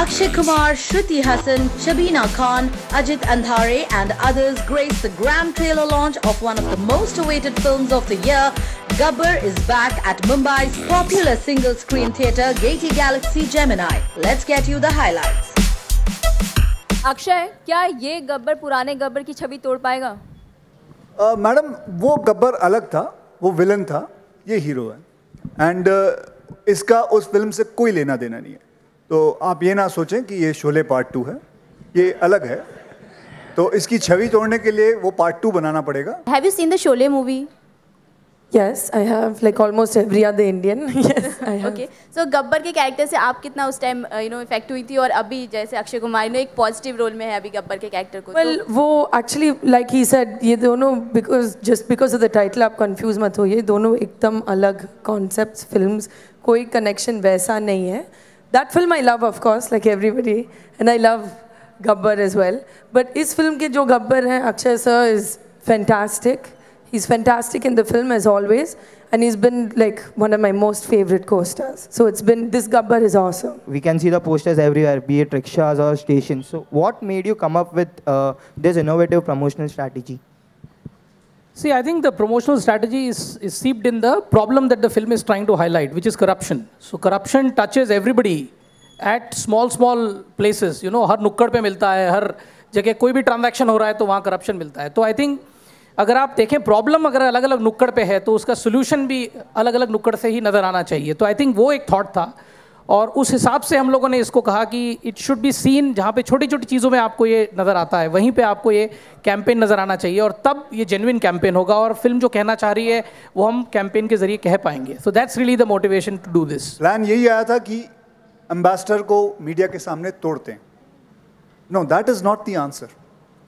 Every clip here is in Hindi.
Akshay Kumar, Shruti Hassan, Shabina Khan, Ajit Andhare and others graced the grand trailer launch of one of the most awaited films of the year. Gabbar is back at Mumbai's popular single screen theatre Gaiety Galaxy Gemini. Let's get you the highlights. Akshay, क्या ये गब्बर पुराने गब्बर की छवि तोड़ पाएगा? मैडम, वो गब्बर अलग था, वो विलन था, ये हीरो है एंड इसका उस फिल्म से कोई लेना देना नहीं है। तो आप ये ना सोचें कि ये शोले पार्ट 2 है, ये अलग है। तो इसकी छवि तोड़ने के लिए वो पार्ट 2 बनाना पड़ेगा। Have you seen the Sholay movie? Yes, I have, like almost every other Indian. Yes, I have. Okay, so Gabbar के कैरेक्टर से आप कितना उस टाइम इफेक्ट हुई थी, और अभी जैसे अक्षय कुमार ने एक पॉजिटिव रोल में है अभी गब्बर के कैरेक्टर को? Well, वो actually like he said, ये दोनों because of the title आप confuse मत हो, ये दोनों एकदम अलग concepts films, कोई connection वैसा नहीं है। That film I love of course, like everybody, and I love Gabbar as well. But इस film के जो गब्बर हैं, Akshay sir is fantastic. He's fantastic in the film as always, and he's been like one of my most favorite co-stars. So this Gabbar is awesome. We can see the posters everywhere, be it rickshaws or stations. So what made you come up with this innovative promotional strategy? See, I think the promotional strategy is seeped in the problem that the film is trying to highlight, which is corruption. So corruption touches everybody at small places. You know, हर नुक्कड़ पे मिलता है, हर जगह कोई भी ट्रांजैक्शन हो रहा है तो वहाँ करप्शन मिलता है। तो आई थिंक अगर आप देखें प्रॉब्लम अगर अलग अलग नुक्कड़ पे है तो उसका सोल्यूशन भी अलग अलग नुक्कड़ से ही नज़र आना चाहिए। तो आई थिंक वो एक थॉट था, और उस हिसाब से हम लोगों ने इसको कहा कि इट शुड बी सीन, जहाँ पे छोटी छोटी चीज़ों में आपको ये नज़र आता है वहीं पे आपको ये कैंपेन नज़र आना चाहिए, और तब ये जेन्युइन कैंपेन होगा और फिल्म जो कहना चाह रही है वो हम कैंपेन के जरिए कह पाएंगे। So that's really the motivation to do this. Plan यही आया था कि एम्बेसडर को मीडिया के सामने तोड़ते हैं। No, that is not the answer.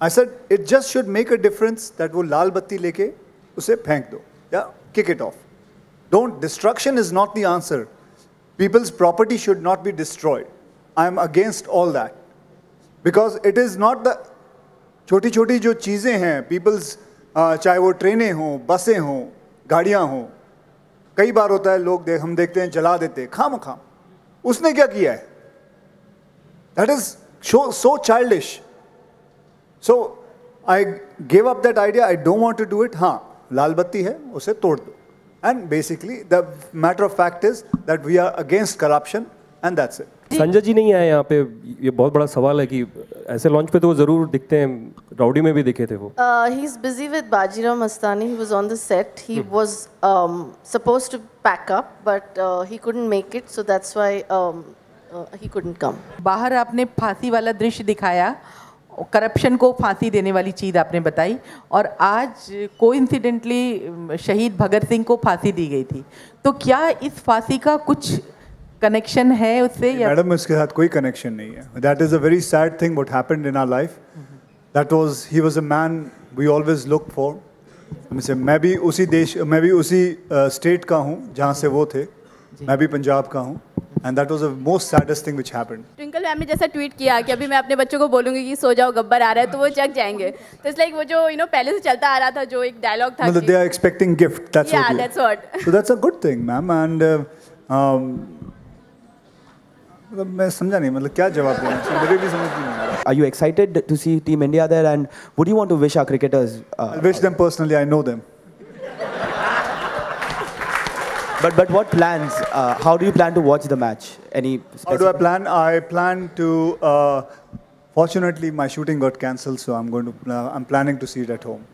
I said it just should make a difference that वो लाल बत्ती लेके उसे फेंक दो या kick it off. Don't, destruction is not the answer. People's property should not be destroyed. I am against all that. Because it is not the छोटी छोटी जो चीज़ें हैं, people's चाहे वो ट्रेनें हों, बसें हों, गाड़ियाँ हों, कई बार होता है लोग हम देखते हैं जला देते हैं खाम। उसने क्या किया है? That is so childish. So I gave up that idea. I don't want to do it. हाँ, लाल बत्ती है, उसे तोड़ दो. And basically, the matter of fact is that we are against corruption, and that's it. Sanjay ji नहीं आए यहाँ पे, ये बहुत बड़ा सवाल है कि ऐसे लॉन्च पे तो वो जरूर दिखते हैं, राउडी में भी दिखे थे वो। He's busy with Bajirao Mastani. He was on the set. He was supposed to pack up, but he couldn't make it, so that's why he couldn't come. बाहर आपने फांसी वाला दृश्य दिखाया, करप्शन को फांसी देने वाली चीज़ आपने बताई, और आज कोइंसिडेंटली शहीद भगत सिंह को फांसी दी गई थी। तो क्या इस फांसी का कुछ कनेक्शन है उससे? मैडम, इसके साथ कोई कनेक्शन नहीं है। That is a very sad thing what happened in our life. That was, he was a man we always look for. मैं भी उसी स्टेट का हूँ जहाँ से वो थे, मैं भी पंजाब का हूँ। And that was the most saddest thing which happened. Twinkle ma'am ने जैसा ट्वीट किया कि अभी मैं अपने बच्चों को बोलूंगी कि सो जाओ गब्बर आ रहा है तो वो जग जाएंगे। तो इट्स लाइक वो जो पहले से चलता आ रहा था जो एक डायलॉग था कि they are expecting gift. That's yeah, that's what. So that's a good thing, ma'am. And मैं समझा नहीं, मतलब क्या जवाब देना चाहिए, मुझे भी समझ नहीं आ रहा। Are you excited to see Team India there, and what do you want to wish our cricketers? I wish them personally. I know them. But what plans? How do you plan to watch the match? Any specific? How do I plan? I plan to. Fortunately, my shooting got cancelled, so I'm planning to see it at home.